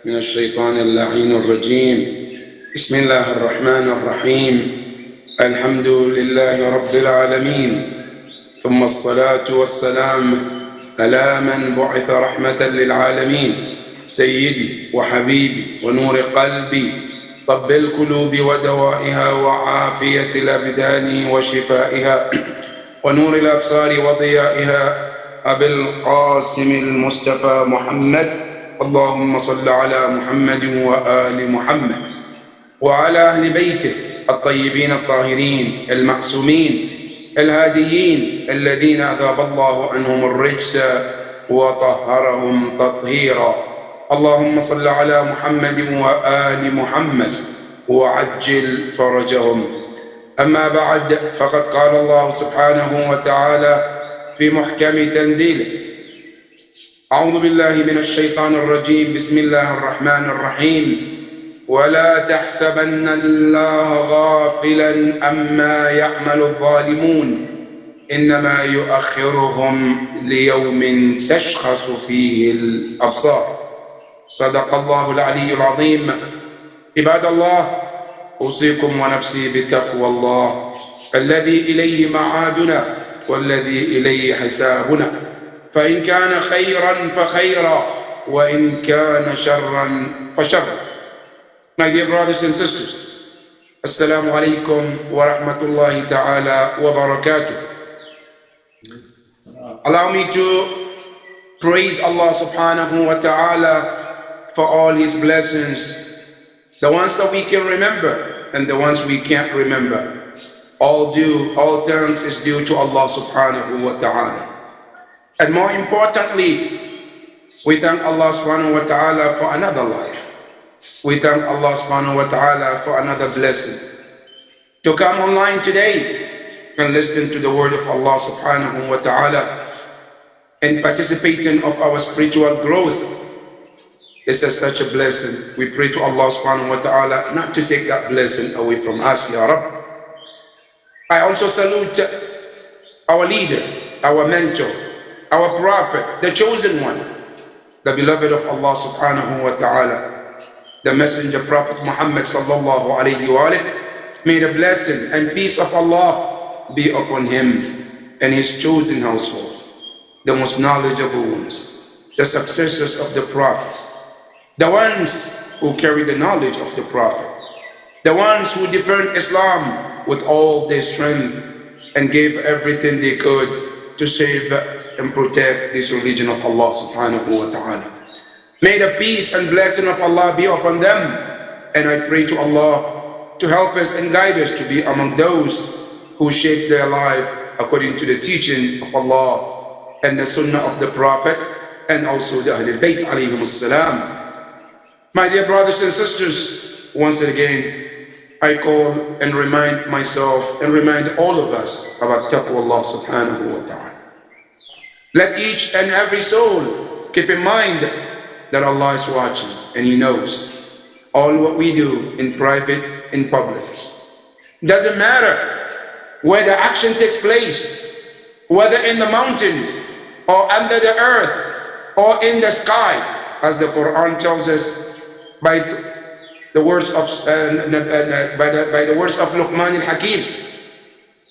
من الشيطان اللعين الرجيم. بسم الله الرحمن الرحيم. الحمد لله رب العالمين، ثم الصلاة والسلام على من بعث رحمة للعالمين، سيدي وحبيبي ونور قلبي، طب القلوب ودوائها وعافية الأبدان وشفائها ونور الأبصار وضيائها، أبي القاسم المصطفى محمد. اللهم صل على محمد وآل محمد وعلى أهل بيته الطيبين الطاهرين المعصومين الهاديين الذين أذهب الله عنهم الرجس وطهرهم تطهيرا. اللهم صل على محمد وآل محمد وعجل فرجهم. أما بعد، فقد قال الله سبحانه وتعالى في محكم تنزيله: أعوذ بالله من الشيطان الرجيم، بسم الله الرحمن الرحيم: ولا تحسبن الله غافلا عما يعمل الظالمون إنما يؤخرهم ليوم تشخص فيه الأبصار. صدق الله العلي العظيم. عباد الله، أوصيكم ونفسي بتقوى الله الذي إليه معادنا والذي إليه حسابنا، فإن كان خيرا فخيرا وإن كان شرا فشرا. My dear brothers and sisters, Assalamu alaikum wa rahmatullahi ta'ala wa barakatuh. Allow me to praise Allah subhanahu wa ta'ala for all His blessings, the ones that we can remember and the ones we can't remember. All thanks is due to Allah subhanahu wa ta'ala. And more importantly, we thank Allah subhanahu wa ta'ala for another life. We thank Allah subhanahu wa ta'ala for another blessing. To come online today and listen to the word of Allah subhanahu wa ta'ala and participating of our spiritual growth is such a blessing. We pray to Allah subhanahu wa ta'ala not to take that blessing away from us, Ya Rabb. I also salute our leader, our mentor, our prophet, the chosen one, the beloved of Allah subhanahu wa ta'ala, the messenger prophet Muhammad sallallahu alayhi wa alayhi. May the blessing and peace of Allah be upon him and his chosen household, the most knowledgeable ones, the successors of the prophet, the ones who carry the knowledge of the prophet, the ones who defend Islam with all their strength and gave everything they could to save and protect this religion of Allah subhanahu wa ta'ala. May the peace and blessing of Allah be upon them, and I pray to Allah to help us and guide us to be among those who shape their life according to the teaching of Allah and the sunnah of the Prophet and also the Ahlul Bayt alayhim as-salam. My dear brothers and sisters, once again I call and remind myself and remind all of us about taqwa Allah subhanahu wa ta'ala. Let each and every soul keep in mind that Allah is watching and He knows all what we do in private, in public. Doesn't matter where the action takes place, whether in the mountains or under the earth or in the sky, as the Quran tells us by the words of Luqman al-Hakim.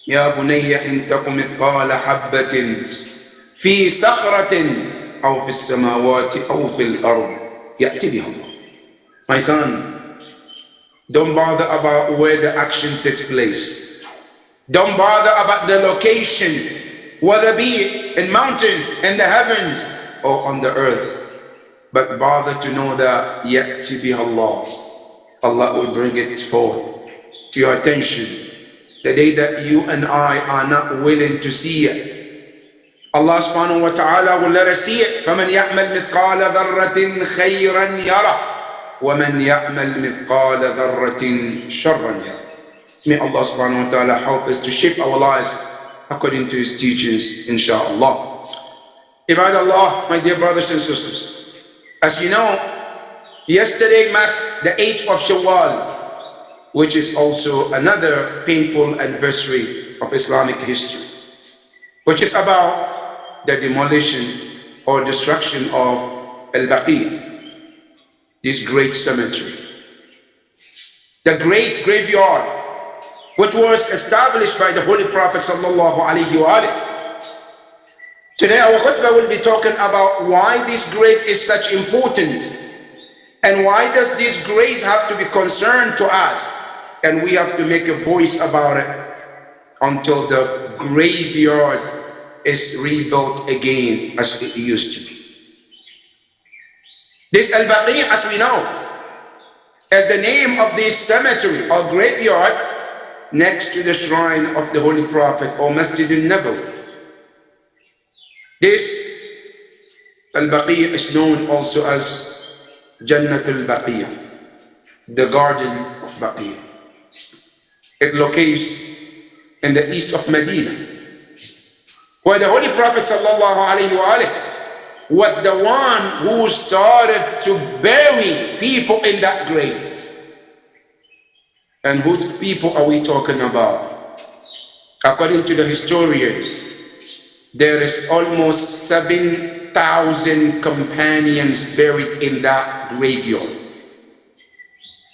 Ya bunayya in takum mithqala habbatin fi sakhratin أو في السماوات أو في الأرض يأتي بها الله. My son, don't bother about where the action takes place. Don't bother about the location, whether be it in mountains, in the heavens, or on the earth. But bother to know that يأتي بها Allah. Allah will bring it forth to your attention the day that you and I are not willing to see it. Allah subhanahu wa ta'ala will let us see it. فَمَنْ يَعْمَلْ مِثْقَالَ ذَرَّةٍ خَيْرًا يَرَهُ وَمَنْ يَعْمَلْ مِثْقَالَ ذَرَّةٍ شَرًّا يَرَهُ. May Allah subhanahu wa ta'ala help us to shape our lives according to His teachings, inshaAllah. Ibad Allah, my dear brothers and sisters, as you know, yesterday marks the 8th of Shawwal, which is also another painful anniversary of Islamic history, which is about the demolition or destruction of Al-Baqiyah. this great cemetery, the great graveyard, which was established by the Holy Prophet sallallahu alaihi wasallam. Today our khutbah will be talking about why this grave is such important, and why does this grave have to be concerned to us, and we have to make a voice about it until the graveyard is rebuilt again as it used to be. This Al-Baqi', as we know, is the name of this cemetery or graveyard next to the shrine of the Holy Prophet or Masjid al-Nabawi. This Al-Baqi' is known also as Jannat al-Baqi', the garden of Baqi'. It locates in the east of Medina, where the Holy Prophet sallallahu alaihi wasallam was the one who started to bury people in that grave. And whose people are we talking about? According to the historians, there is almost 7,000 companions buried in that graveyard.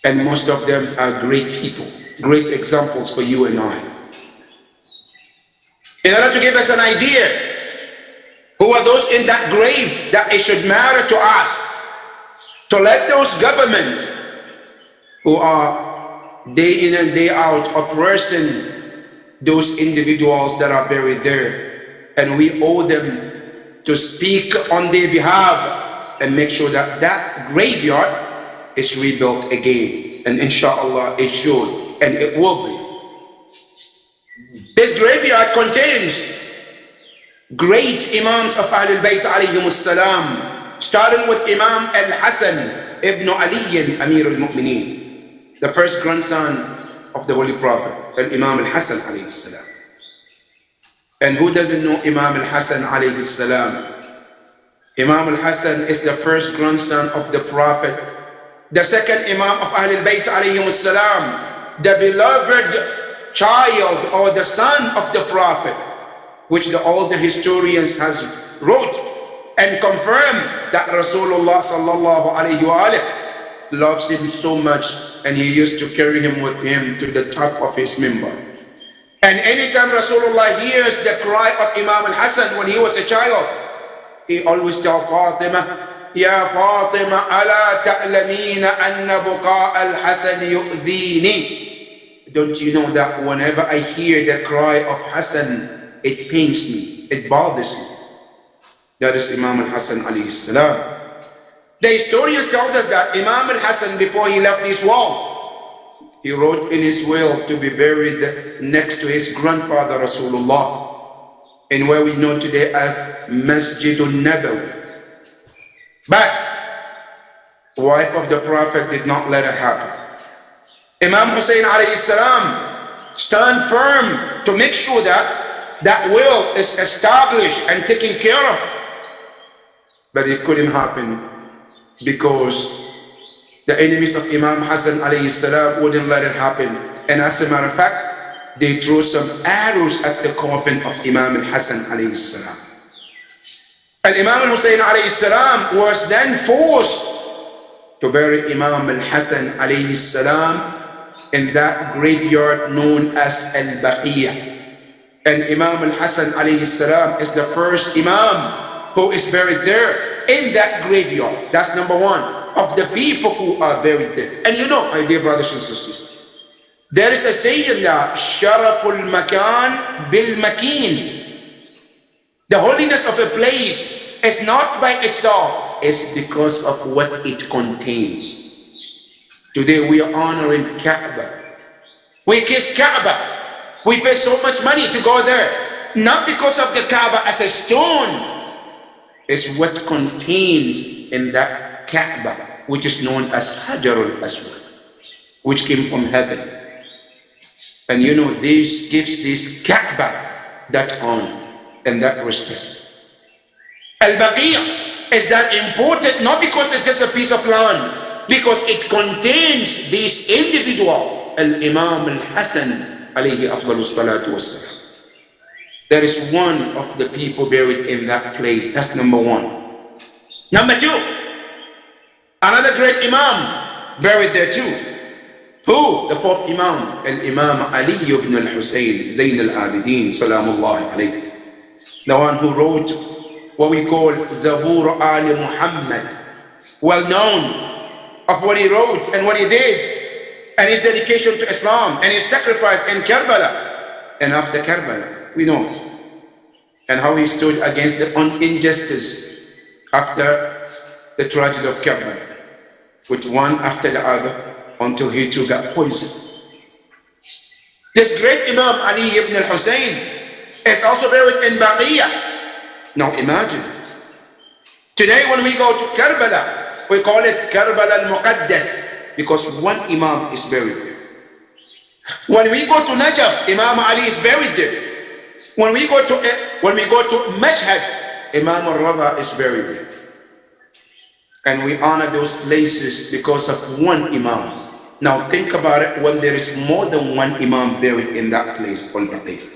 And most of them are great people, great examples for you and I. In order to give us an idea who are those in that grave, that it should matter to us, to let those government who are day in and day out oppressing those individuals that are buried there, and we owe them to speak on their behalf and make sure that that graveyard is rebuilt again. And inshallah it should, and it will be. This graveyard contains great Imams of Ahlul Bayt alayhim salam, starting with Imam Al-Hasan ibn Ali Amir al-Mu'mineen, the first grandson of the Holy Prophet, Imam Al-Hasan alayhi salam. And who doesn't know Imam Al-Hasan alayhi salam? Imam Al-Hasan is the first grandson of the Prophet, the second Imam of Ahlul Bayt alayhim salam, the beloved child or the son of the Prophet, which all the historians has wrote and confirmed that Rasulullah sallallahu alayhi wa loves him so much, and he used to carry him with him to the top of his minbar. And anytime Rasulullah hears the cry of Imam Al-Hasan when he was a child, he always tells Fatima, Ya Fatima, ala ta'lamina anna buqa al-Hasan yu'dhini. Don't you know that whenever I hear the cry of Hassan, it pains me, it bothers me? That is Imam Al-Hasan alayhi salam. The historians tells us that Imam Al-Hasan, before he left this world, he wrote in his will to be buried next to his grandfather Rasulullah, in where we know today as Masjid al-Nabawi. But the wife of the Prophet did not let it happen. Imam Hussein alayhi salam stand firm to make sure that that will is established and taken care of. But it couldn't happen because the enemies of Imam Hassan alayhi salam wouldn't let it happen. And as a matter of fact, they threw some arrows at the coffin of Imam al-Hassan alayhi salam. And Imam al-Hussein alayhi salam was then forced to bury Imam al-Hassan alayhi salam in that graveyard known as Al-Baqi'. And Imam al-Hassan alayhi salam is the first Imam who is buried there in that graveyard. That's number one of the people who are buried there. And you know, my dear brothers and sisters, there is a saying that Sharaful Makan bil Makin. The holiness of a place is not by itself, it's because of what it contains. Today we are honoring Kaaba. We kiss Kaaba. We pay so much money to go there, not because of the Kaaba as a stone. It's what contains in that Kaaba, which is known as Hajarul Aswad, which came from heaven. And you know, this gives this Kaaba that honor and that respect. Al-Baqi' is that important, not because it's just a piece of land, because it contains this individual, Al-Imam Al-Hasan alayhi afdalu salatu wassalam. There is one of the people buried in that place. That's number one. Number two, Another great Imam buried there too. Who? The fourth Imam, Al-Imam Ali ibn al-Hussein, Zayn al-Abidin, Salamullah alayhi. The one who wrote what we call Zabur Ali Muhammad, well known of what he wrote and what he did, and his dedication to Islam, and his sacrifice in Karbala. And after Karbala, we know, and how he stood against the injustice after the tragedy of Karbala, with one after the other, until he too got poisoned. This great Imam Ali ibn al-Hussein is also buried in Baqiyah. Now imagine, today when we go to Karbala, we call it Karbala al-Muqaddas, because one Imam is buried there. When we go to Najaf, Imam Ali is buried there. When we go to Mashhad, Imam al-Rada is buried there. And we honor those places because of one Imam. Now think about it, when there is more than one Imam buried in that place on Baqiyah.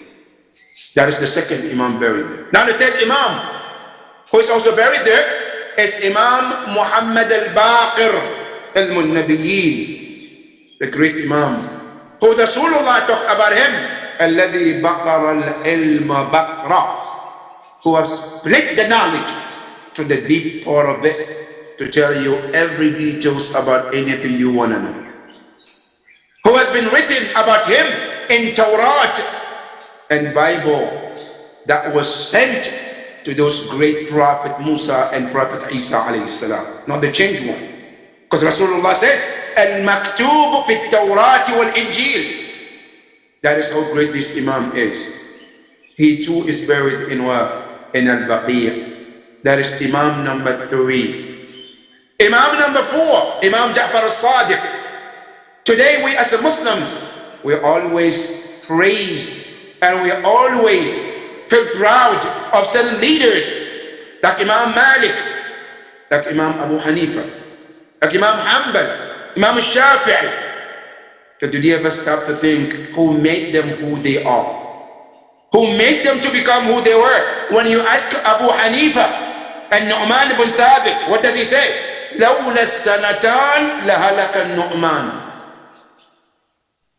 That is the second Imam buried there. Now the third Imam, who is also buried there, is Imam Muhammad al-Baqir al-Munnabiyyin, the great Imam, who the Rasulullah talks about him, الذي بقر العلم بقرا, who has split the knowledge to the deep part of it to tell you every details about anything you want to know. Who has been written about him in Torah and Bible that was sent to those great Prophet Musa and Prophet Isa alayhi salam, not the changed one. Because Rasulullah says, Al-Maktub fi Tawrat wal-Injil. That is how great this Imam is. He too is buried in Al-Baqiyah. That is Imam number 3. Imam number 4, Imam Ja'far al-Sadiq. Today we as Muslims, we always praise and we always feel proud of certain leaders like Imam Malik, like Imam Abu Hanifa, like Imam Hanbal, Imam Shafi'i. But did you ever stop to think who made them who they are? Who made them to become who they were? When you ask Abu Hanifa and Nu'man ibn Thabit, what does he say? لولا السنتان لهلك النعمان.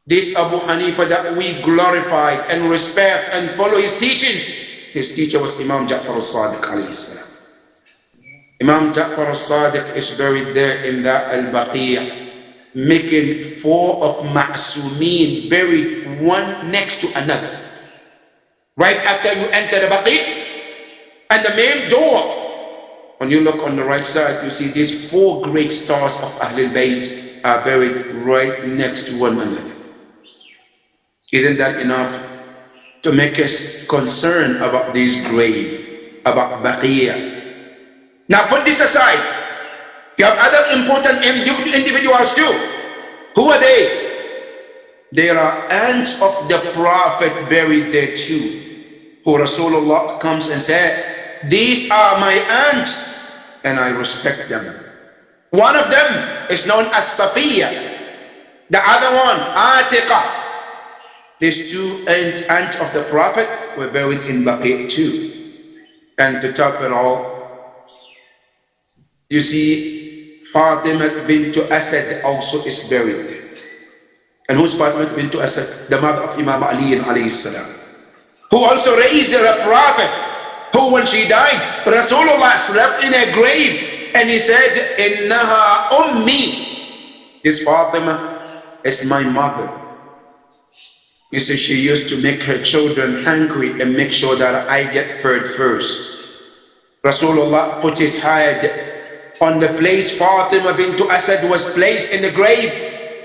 This Abu Hanifa that we glorified and respect and follow his teachings, his teacher was Imam Ja'far al-Sadiq alayhi salam. Imam Ja'far al-Sadiq is buried there in the Al-Baqiyah, making 4 of Ma'sumin buried one next to another. Right after you enter the Baqi', and the main door, when you look on the right side, you see these 4 great stars of Ahlul Bayt are buried right next to one another. Isn't that enough to make us concerned about this grave, about Baqiyah? Now put this aside. You have other important individuals too. Who are they? There are aunts of the Prophet buried there too, who Rasulullah comes and said, these are my aunts and I respect them. One of them is known as Safiya. The other one, Atiqa. These 2 aunts of the Prophet were buried in Baqi' too. And to top it all, you see Fatima bint Asad also is buried there. And who's Fatima bint Asad? The mother of Imam Ali alayhi salam, who also raised the Prophet, who when she died, Rasulullah slept in a grave and he said, Innaha ummi. This Fatima is my mother. You see, she used to make her children hungry and make sure that I get fed first. Rasulullah put his head on the place Fatima bint Asad was placed in the grave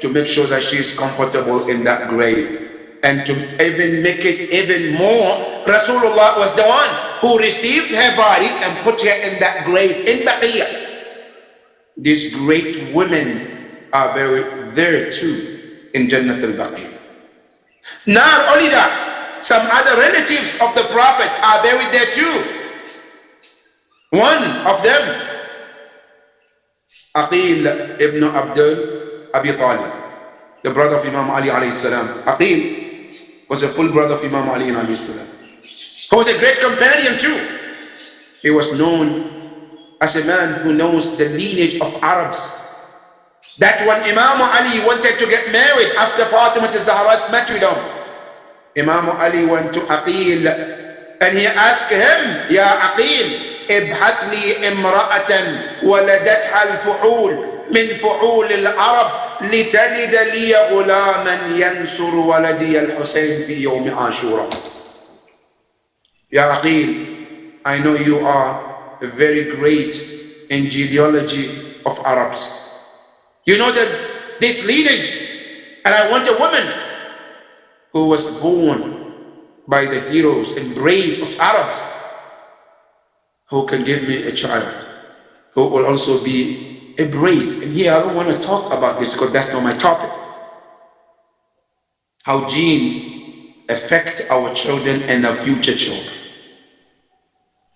to make sure that she is comfortable in that grave. And to even make it even more, Rasulullah was the one who received her body and put her in that grave in Baqiyah. These great women are buried there too in Jannat al-Baqiyah. Not only that, some other relatives of the Prophet are buried there too. One of them, Aqil ibn Abdul Abi Talib, the brother of Imam Ali alayhi salam. Aqil was a full brother of Imam Ali alayhi salam, who was a great companion too. He was known as a man who knows the lineage of Arabs. That when Imam Ali wanted to get married after Fatima Zahra's martyrdom, Imam Ali went to Aqil and he asked him, Ya Aqil, ابحث لي امرأة ولدتها الفحول من فحول العرب لتلد لي غلاما ينصر ولدي الحسين في يوم عاشوراء. Ya Aqil, I know you are very great in genealogy of Arabs. You know that this lineage, and I want a woman who was born by the heroes and brave of Arabs, who can give me a child, who will also be a brave. And here I don't want to talk about this because that's not my topic. How genes affect our children and our future children.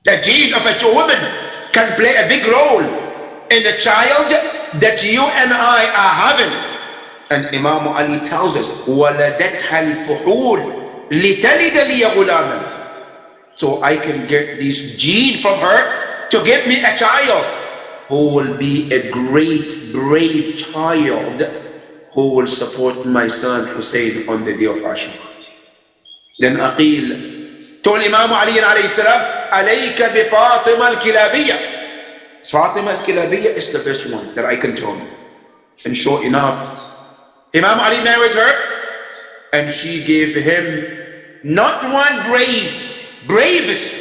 The gene of a woman can play a big role in the child that you and I are having. And Imam Ali tells us, وَلَدَتْهَا الْفُحُولِ لِتَلِدَ لِيَ غُلَامًا. So I can get this gene from her to give me a child who will be a great, brave child who will support my son Hussein on the day of Ashura. Then Aqil told Imam Ali alayhi salam, عليك بفاطمة الكلابية. Fatima al-Kilabiyya is the best one that I can tell you. And sure enough, Imam Ali married her and she gave him not one bravest,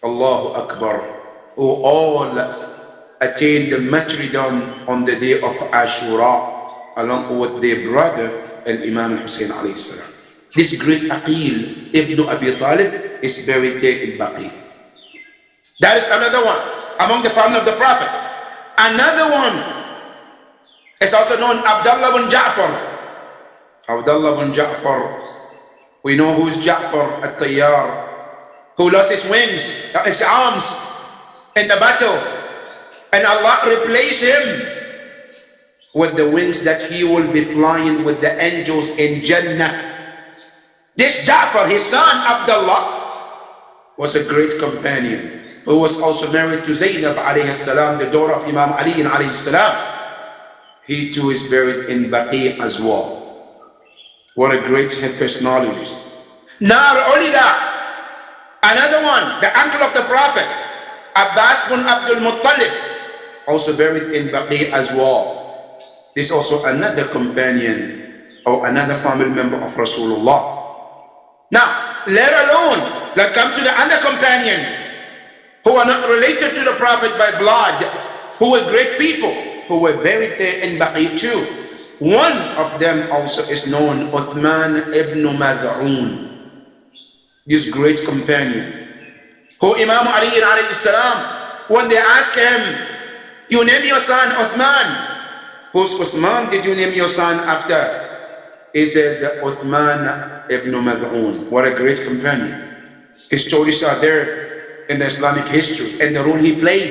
Allahu Akbar, who all attained the martyrdom on the day of Ashura along with their brother Imam Hussein alayhi salam. This great Aqil ibn Abi Talib is buried there in Baqi. That is another one among the family of the Prophet. Another one is also known Abdullah bin Ja'far. Abdullah bin Ja'far. We know who's Ja'far at-Tayyar, who lost his wings, his arms in the battle. And Allah replaced him with the wings that he will be flying with the angels in Jannah. This Ja'far, his son Abdullah, was a great companion who was also married to Zainab alayhi salam, the daughter of Imam Ali alayhi salam. He too is buried in Baqi as well. What a great personality. Not only that, another one, the uncle of the Prophet, Abbas bin Abdul Muttalib, also buried in Baqi as well. This is also another companion or another family member of Rasulullah. Now, let alone, let's come to the other companions who are not related to the Prophet by blood, who were great people, who were buried there in Baqi too. One of them also is known Uthman ibn Mad'un, this great companion, who Imam Ali alayhi salam, when they asked him, you name your son Uthman, whose Uthman did you name your son after? He says Uthman ibn Mad'un. What a great companion. His stories are there in the Islamic history and the role he played.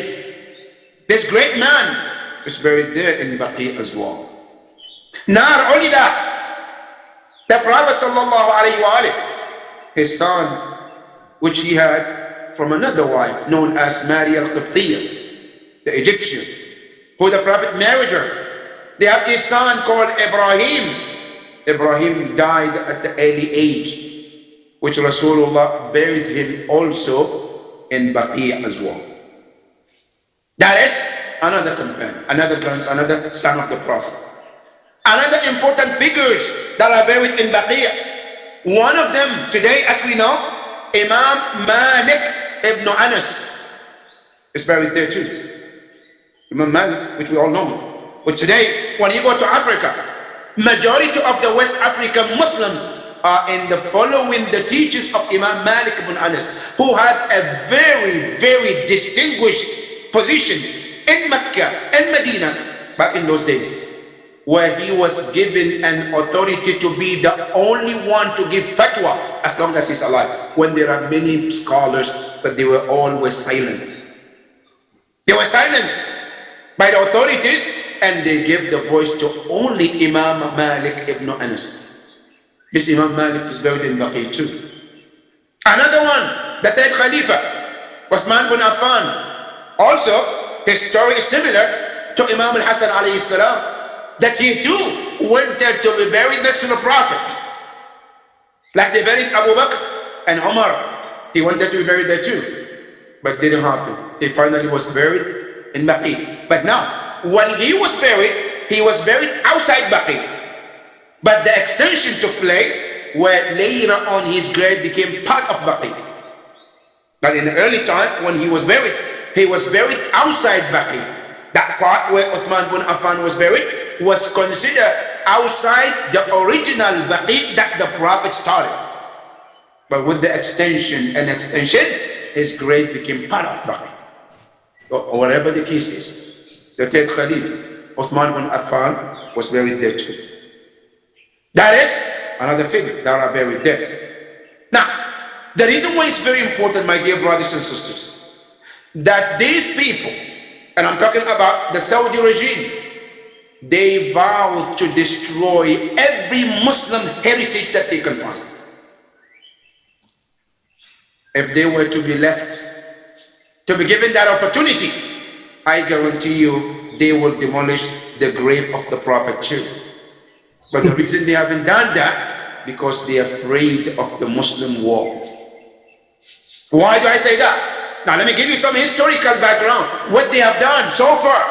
This great man is buried there in Baqi as well. Not only that, the Prophet sallallahu alayhi wa alayhi, his son, which he had from another wife known as Maria al-Qibtiyya, the Egyptian, who the Prophet married her. They have this son called Ibrahim. Ibrahim died at the early age, which Rasulullah buried him also in Baqi as well. That is another companion, another grandson, another son of the Prophet. Another important figures that are buried in Baqi. One of them today, as we know, Imam Malik ibn Anas is buried there too. Imam Malik, which we all know. But today, when you go to Africa, majority of the West African Muslims are in the following the teachings of Imam Malik ibn Anas, who had a very, very distinguished position in Mecca and Medina back in those days, where he was given an authority to be the only one to give fatwa as long as he's alive, when there are many scholars, but they were always silent. They were silenced by the authorities, and they gave the voice to only Imam Malik ibn Anas. This Imam Malik is buried in Baqi too. Another one, the third Khalifa, Uthman bin Affan, Also, his story is similar to Imam al-Hassan alayhi salam, that he too wanted to be buried next to the Prophet. Like they buried Abu Bakr and Umar. He wanted to be buried there too, but didn't happen. He finally was buried in Baqi. But now, when he was buried outside Baqi. But the extension took place where later on his grave became part of Baqi. But in the early time when he was buried outside Baqi. That part where Uthman bin Affan was buried was considered outside the original Baqi that the Prophet started. But with the extension, his grave became part of Baqi. Or whatever the case is, the third Khalif, Uthman bin Affan, was buried there too. That is another figure that are buried there. Now, the reason why it's very important, my dear brothers and sisters, that these people, and I'm talking about the Saudi regime, they vowed to destroy every Muslim heritage that they can find. If they were to be left, to be given that opportunity, I guarantee you they will demolish the grave of the Prophet too. But the reason they haven't done that, because they are afraid of the Muslim world. Why do I say that? Now let me give you some historical background, what they have done so far.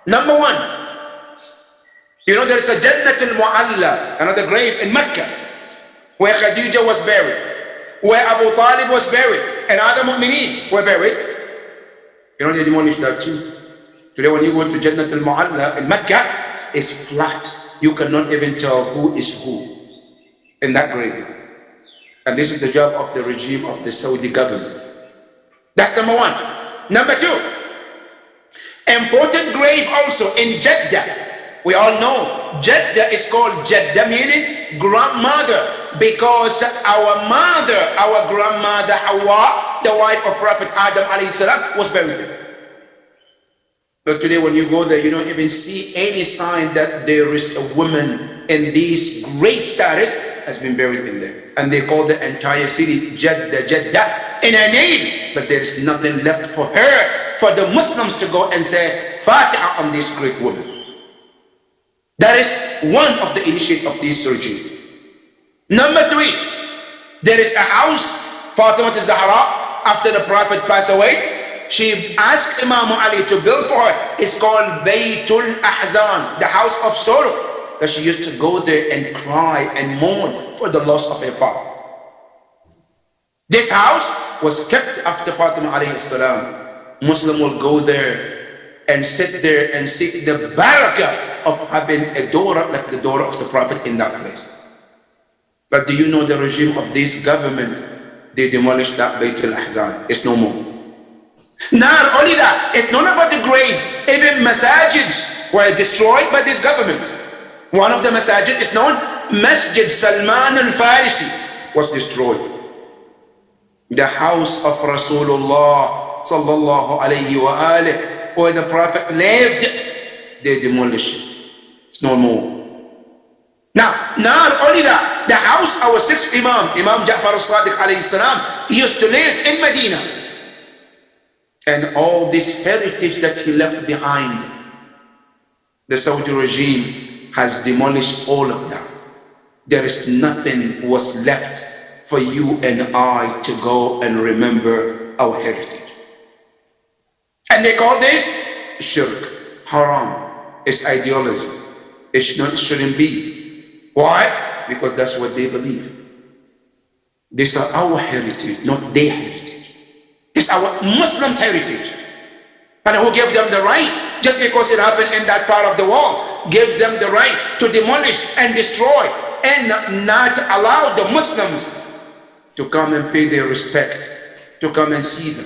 Number one, you know there's a Jannat al-Mu'alla, another grave in Mecca, where Khadija was buried, where Abu Talib was buried, and other mu'mineen were buried. You know they demolished that too. Today when you go to Jannat al-Mu'alla in Mecca, it's flat. You cannot even tell who is who in that graveyard. And this is the job of the regime of the Saudi government. That's number one. Number two, important grave also in Jeddah. We all know Jeddah is called Jeddah, meaning grandmother, because our grandmother Hawa, the wife of Prophet Adam alayhi salam, was buried there. But today when you go there, you don't even see any sign that there is a woman in this great status has been buried in there. And they call the entire city Jeddah, Jeddah in her name. But there is nothing left for her, for the Muslims to go and say Fatiha on this great woman. That is one of the initiative of this regime. Number three, there is a house, Fatima al-Zahra, after the Prophet passed away. She asked Imam Ali to build for her. It's called Baytul Ahzan, the house of sorrow. That she used to go there and cry and mourn for the loss of her father. This house was kept after Fatima alayhi salam. Muslim will go there and sit there and seek the barakah of having a daughter like the daughter of the Prophet in that place. But do you know the regime of this government? They demolished that Baytul Ahzan. It's no more. Not only that, it's not about the grave. Even masajids were destroyed by this government. One of the masajid is known, Masjid Salman al-Farisi, was destroyed. The house of Rasulullah sallallahu alayhi wa alihi, where the Prophet lived, they demolished it. It's no more. Now, not only that, the house our sixth Imam Ja'far al-Sadiq alayhi salam, he used to live in Medina. And all this heritage that he left behind, the Saudi regime has demolished all of that. There is nothing was left for you and I to go and remember our heritage. And they call this shirk, haram. It's ideology. It shouldn't be. Why? Because that's what they believe. These are our heritage, not their heritage. It's our Muslims' heritage. And who gave them the right? Just because it happened in that part of the world, gives them the right to demolish and destroy and not allow the Muslims to come and pay their respect, to come and see them.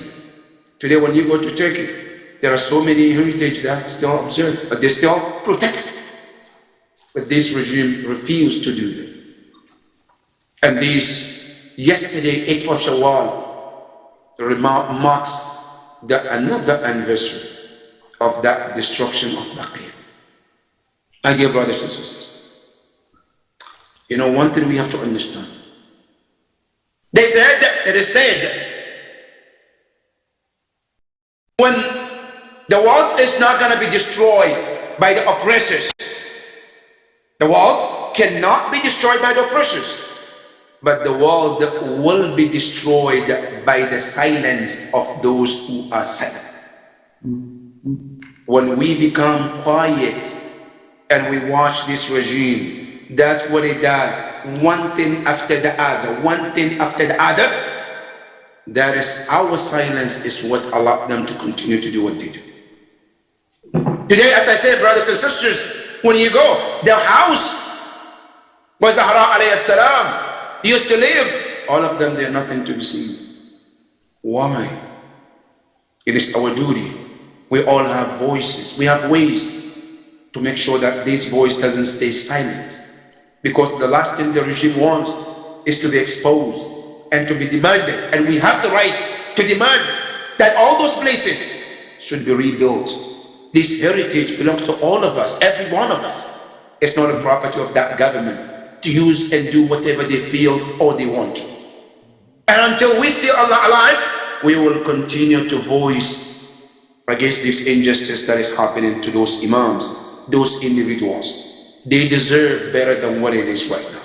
Today when you go to Turkey, there are so many heritage that still observed, but they still protect. But this regime refused to do that. And this, yesterday, 8th of Shawwal, marks another anniversary of that destruction of Baqi. My dear brothers and sisters, you know one thing we have to understand. It is said When the world is not going to be destroyed by the oppressors, the world cannot be destroyed by the oppressors, but the world will be destroyed by the silence of those who are silent. When we become quiet and we watch this regime, that's what it does. One thing after the other, one thing after the other. That is, our silence is what allowed them to continue to do what they do. Today, as I said, brothers and sisters, when you go, the house where Zahra alayhi salam used to live, all of them, they're nothing to be seen. Why? It is our duty. We all have voices. We have ways to make sure that this voice doesn't stay silent. Because the last thing the regime wants is to be exposed and to be demanded. And we have the right to demand that all those places should be rebuilt. This heritage belongs to all of us, every one of us. It's not a property of that government to use and do whatever they feel or they want to. And until we still are alive, we will continue to voice against this injustice that is happening to those imams, those individuals. They deserve better than what it is right now.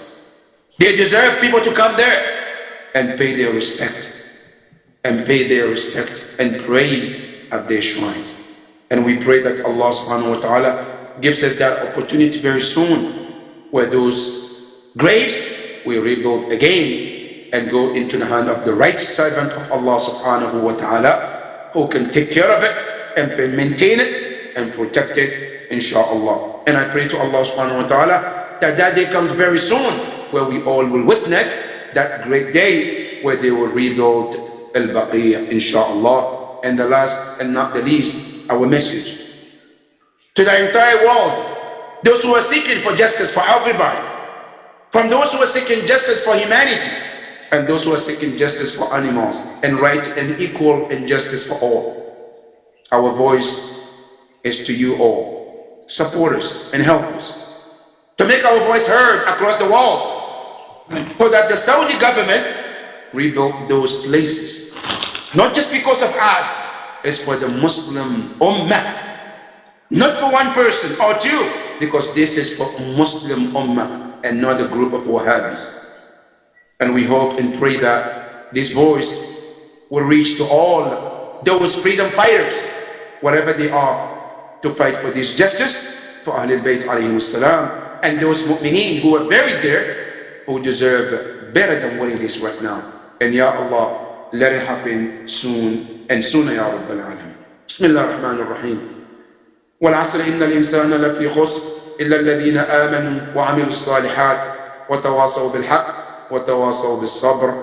They deserve people to come there and pay their respect, and pray at their shrines. And we pray that Allah subhanahu wa ta'ala gives us that opportunity very soon, where those graves will rebuild again and go into the hand of the right servant of Allah subhanahu wa ta'ala, who can take care of it and maintain it and protect it, inshaAllah. And I pray to Allah subhanahu wa ta'ala that that day comes very soon, where we all will witness that great day where they will rebuild Al-Baqiyah, inshaAllah. And the last and not the least, our message to the entire world, those who are seeking for justice for everybody, from those who are seeking justice for humanity, and those who are seeking justice for animals, and right and equal injustice for all. Our voice is to you all. Support us and help us to make our voice heard across the world, so that the Saudi government rebuild those places, not just because of us. It's for the Muslim Ummah, not for one person or two, because this is for Muslim Ummah and not a group of Wahhabis. And we hope and pray that this voice will reach to all those freedom fighters, wherever they are, to fight for this justice for Ahlul Bayt alayhi salam, and those mu'mineen who are buried there, who deserve better than what it is right now. And Ya Allah, let it happen soon and sooner, Ya Rabbal Alameen. Bismillah ar-Rahman ar-Rahim. والعصر إن الإنسان لفي خسر إلا الذين آمنوا وعملوا الصالحات وتواصوا بالحق وتواصوا بالصبر.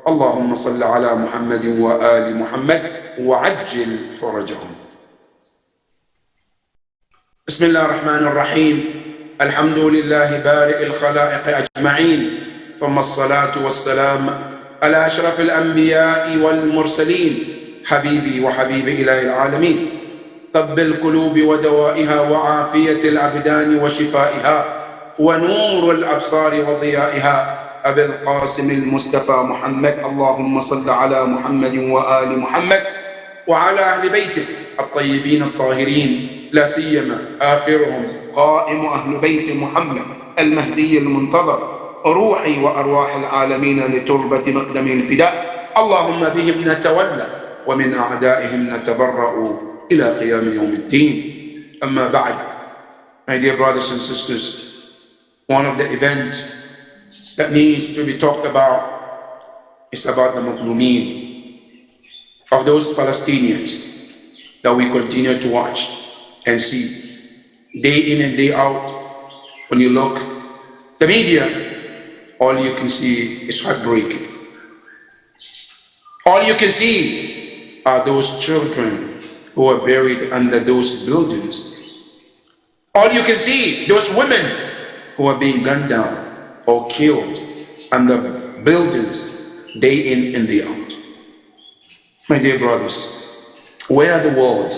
اللهم صل على محمد وآل محمد وعجل فرجهم. بسم الله الرحمن الرحيم. الحمد لله بارئ الخلائق أجمعين، ثم الصلاة والسلام على أشرف الأنبياء والمرسلين، حبيبي وحبيب إله العالمين، طب القلوب ودوائها وعافية الأبدان وشفائها ونور الأبصار وضيائها، أبي القاسم المصطفى محمد. اللهم صل على محمد وآل محمد وعلى أهل بيته الطيبين الطاهرين، لا سيما آخرهم قائم أهل بيت محمد المهدي المنتظر، روحي وأرواح العالمين لتربة مقدم الفداء. اللهم بهم نتولى ومن أعدائهم نتبرأ إلى قيام يوم الدين. أما بعد, my dear brothers and sisters, one of the events that needs to be talked about is about the Mazlumin, of those Palestinians that we continue to watch and see day in and day out. When you look the media, all you can see is heartbreaking. All you can see are those children who are buried under those buildings. All you can see, those women who are being gunned down or killed under buildings day in and day out. My dear brothers, where are the world?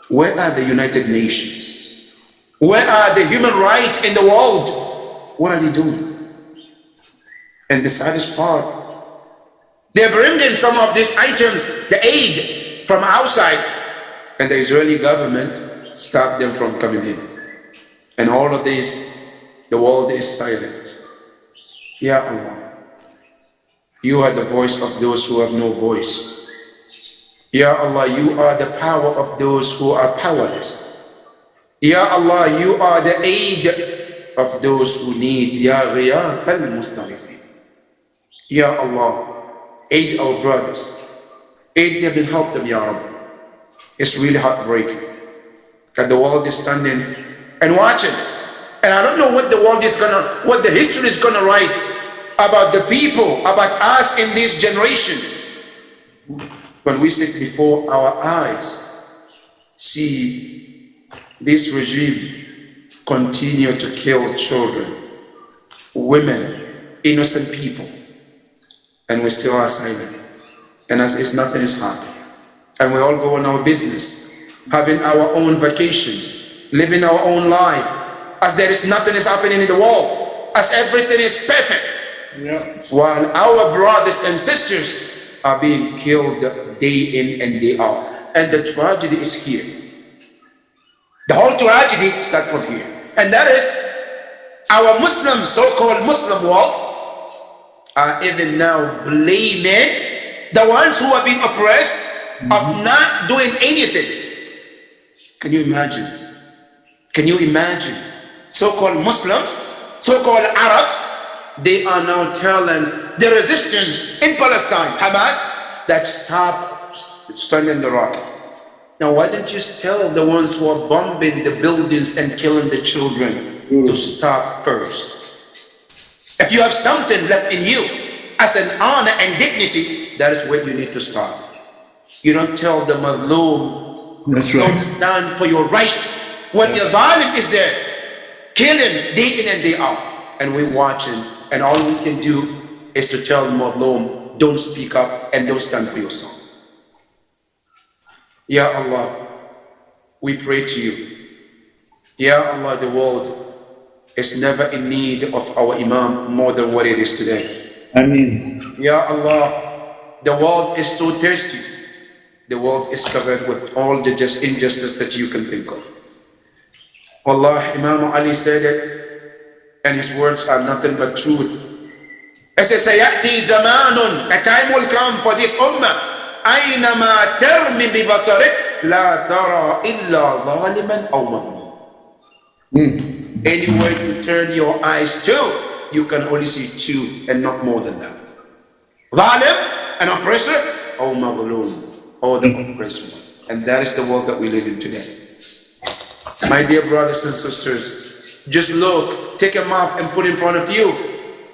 Where are the United Nations? Where are the human rights in the world? What are they doing? And the saddest part, they're bringing some of these items, the aid from outside, and the Israeli government stopped them from coming in. And all of this, the world is silent. Ya Allah, you are the voice of those who have no voice. Ya Allah, you are the power of those who are powerless. Ya Allah, you are the aid of those who need. Ya Ghiyath al-Mustaghithin. Ya Allah, aid our brothers. Aid them and help them, Ya Rabbi. It's really heartbreaking that the world is standing and watching. And I don't know what the history is gonna write about the people, about us in this generation. When we sit before our eyes, see this regime continue to kill children, women, innocent people, and we still are silent. And as if nothing is happening. And we all go on our business, having our own vacations, living our own life, as there is nothing is happening in the world, as everything is perfect. Yeah. While our brothers and sisters are being killed day in and day out. And the tragedy is here. The whole tragedy starts from here. And that is our Muslim, so-called Muslim world are even now blaming the ones who are being oppressed of not doing anything. Can you imagine? Can you imagine? So-called Muslims, so-called Arabs, they are now telling the resistance in Palestine, Hamas, that stop sending the rocket. Now, why don't you tell the ones who are bombing the buildings and killing the children to stop first? If you have something left in you as an honor and dignity, that is where you need to start. You don't tell the Mazloom, don't stand for your right when the zalim is there, killing day in and day out, and we're watching, and all we can do is to tell the Mazloom, don't speak up and don't stand for yourself. Ya Allah, we pray to you. Ya Allah, the world is never in need of our Imam more than what it is today. Ameen. Ya Allah, the world is so thirsty. The world is covered with all the injustice that you can think of. Allah, Imam Ali said it, and his words are nothing but truth. It says, "Sayati zamanun," a time will come for this ummah. أينما ترمي ببصرك لا ترى إلا ظالما أو مظلوم. Anywhere you turn your eyes to, you can only see two and not more than that. ظالم, an oppressor, أو مظلوم, or the oppressed one. And that is the world that we live in today. My dear brothers and sisters, just look, take a map and put in front of you.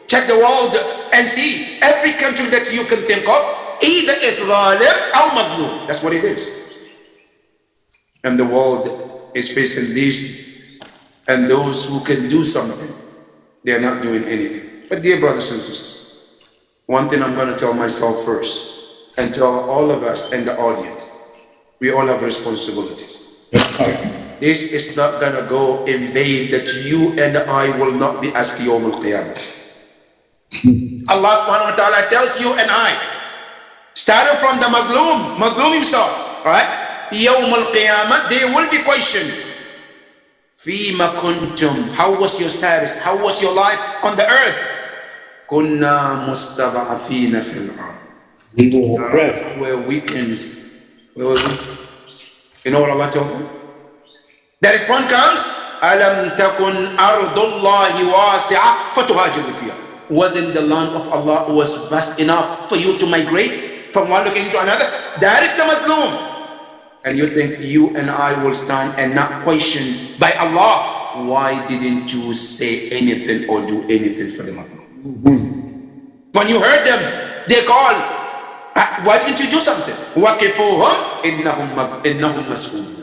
Check the world and see every country that you can think of. Either is zalim or mazloom. That's what it is. And the world is facing this, and those who can do something, they are not doing anything. But dear brothers and sisters, one thing I'm going to tell myself first, and tell all of us and the audience, we all have responsibilities. This is not going to go in vain, that you and I will not be asked Yawm al-Qiyamah. Allah subhanahu wa ta'ala tells you and I, starting from the Mazloom himself, all right? Yawm al-Qiyamah, they will be questioned. Fima kuntum, how was your status? How was your life on the earth? Kunna mustada'afina fil ard. We're weakens. You know what Allah tells them? The response comes, Alam takun ardullahi wasi'a fatuhajiru fiha. Wasn't the land of Allah was vast enough for you to migrate from one location to another? That is the Mazloom. And you think you and I will stand and not question by Allah, why didn't you say anything or do anything for the Mazloom? When you heard them, they call, why didn't you do something? وَقِفُوهُمْ إِنَّهُمْ مَسْئُولُونَ.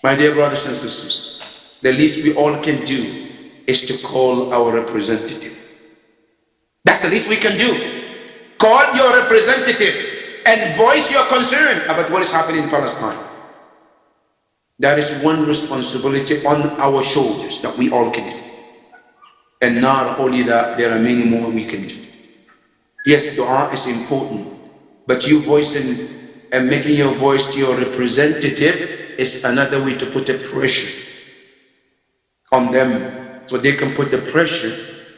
My dear brothers and sisters, the least we all can do is to call our representative. That's the least we can do. Call your representative and voice your concern about what is happening in Palestine. That is one responsibility on our shoulders that we all can do. And not only that, there are many more we can do. Yes, dua is important, but you voicing and making your voice to your representative is another way to put a pressure on them, so they can put the pressure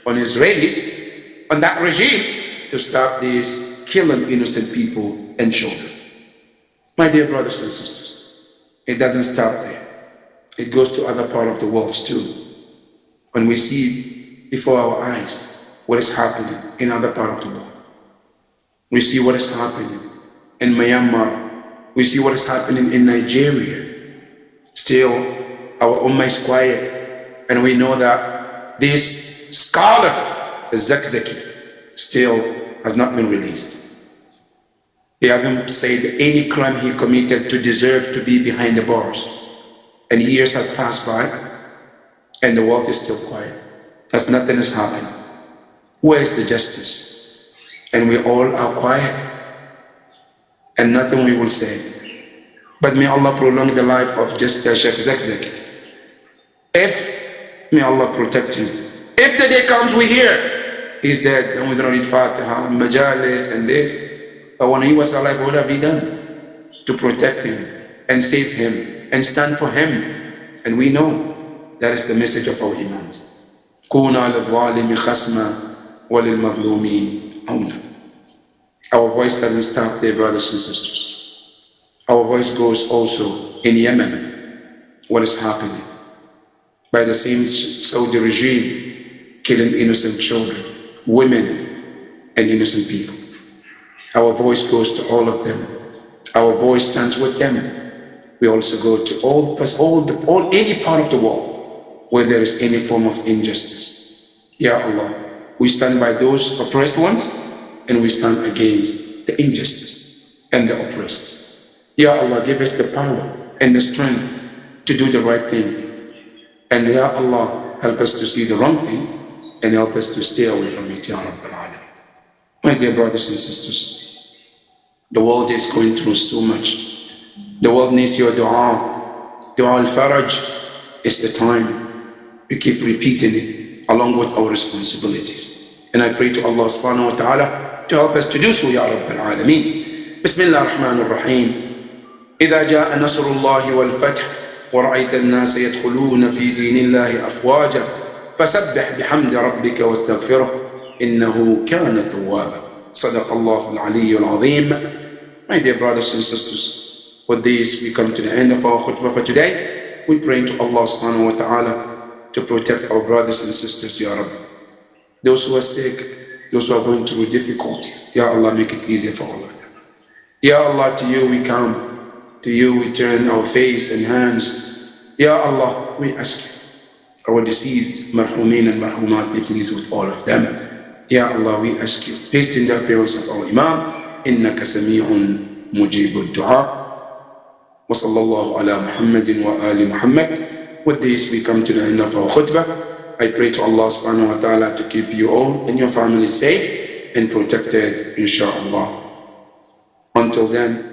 on Israelis, on that regime, to stop this killing innocent people and children. My dear brothers and sisters, it doesn't stop there. It goes to other part of the world too. When we see before our eyes what is happening in other part of the world, we see what is happening in Myanmar, we see what is happening in Nigeria. Still, our Ummah is quiet, and we know that this scholar, Zakzaki, still has not been released. They haven't said any crime he committed to deserve to be behind the bars. And years has passed by, and the world is still quiet, as nothing has happened. Where is the justice? And we all are quiet, and nothing we will say. But may Allah prolong the life of Justice Sheikh Zakzaki. May Allah protect him. If the day comes we hear he's dead, then we're going to read Fatiha, Majalis, and this. But when he was alive, what have he done to protect him and save him and stand for him? And we know that is the message of our Imams. Kuna lil-zalimi khasma wa lil-mazlumi awna. Our voice doesn't stop there, brothers and sisters. Our voice goes also in Yemen. What is happening? By the same Saudi regime, killing innocent children, women, and innocent people. Our voice goes to all of them. Our voice stands with them. We also go to any part of the world where there is any form of injustice. Ya Allah, we stand by those oppressed ones, and we stand against the injustice and the oppressors. Ya Allah, give us the power and the strength to do the right thing. And Ya Allah, help us to see the wrong thing and help us to stay away from it, Ya Rabbal Alamin. My dear brothers and sisters, the world is going through so much. The world needs your dua. Dua al-Faraj is the time. We keep repeating it along with our responsibilities. And I pray to Allah subhanahu wa ta'ala to help us to do so, Ya Rabbal Alameen. Bismillah ar-Rahman ar-Rahim. إذا جاء نصر الله والفتح ورأيت الناس يدخلون في دين الله أفواجا فسبح بحمد ربك واستغفره إنه كان توابا. صدق الله العلي العظيم. My dear brothers and sisters, with this we come to the end of our khutbah for today. We pray to Allah subhanahu wa ta'ala to protect our brothers and sisters, Ya Rabbi. Those who are sick, those who are going through difficulty, Ya Allah, make it easier for all of them. Ya Allah, to you we come, to you we turn our face and hands. Ya Allah, we ask you, our deceased marhumin and marhumat, be pleased with all of them. Ya Allah, we ask you, hasten the appearance of our Imam, إنك سميع مجيب الدعاء. وصلى الله على محمد وآل محمد. With this we come to the end of our khutbah. I pray to Allah subhanahu wa ta'ala to keep you all and your family safe and protected, inshaAllah. Until then,